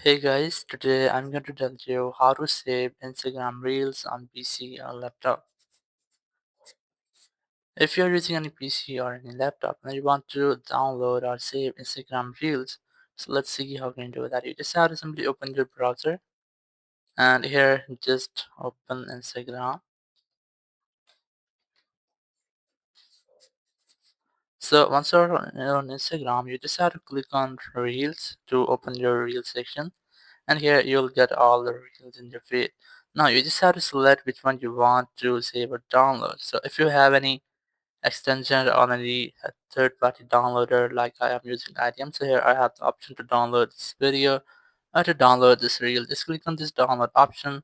Hey guys, today I'm going to tell you how to save Instagram Reels on PC or laptop. If you're using any PC or any laptop and you want to download or save Instagram Reels, so let's see how we can do that. You just have to simply open your browser and here just open Instagram. So once you're on Instagram, you just have to click on Reels to open your Reels section. And here you'll get all the reels in your feed. Now you just have to select which one you want to save or download. So if you have any extension or any third-party downloader like I am using IDM, so here I have the option to download this video or to download this reel. Just click on this download option,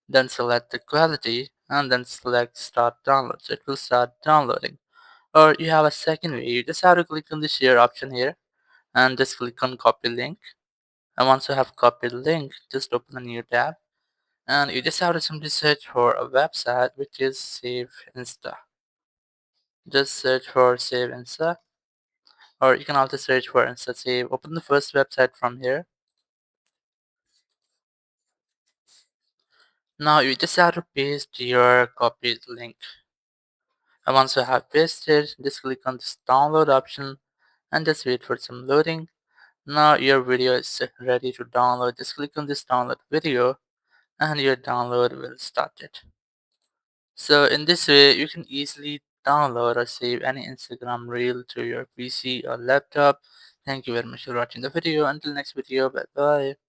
then select the quality and then select start download. So it will start downloading. Or you have a second way, you just have to click on the share option here and just click on copy link. And once you have copied the link, just open a new tab and you just have to simply search for a website which is Save Insta. Just search for Save Insta, or you can also search for Insta Save. Open the first website from here. Now you just have to paste your copied link. And once you have pasted, just click on this download option and just wait for some loading. Now your video is ready to download. Just click on this download video and your download will start it. So in this way, you can easily download or save any Instagram reel to your PC or laptop. Thank you very much for watching the video. Until next video, bye bye.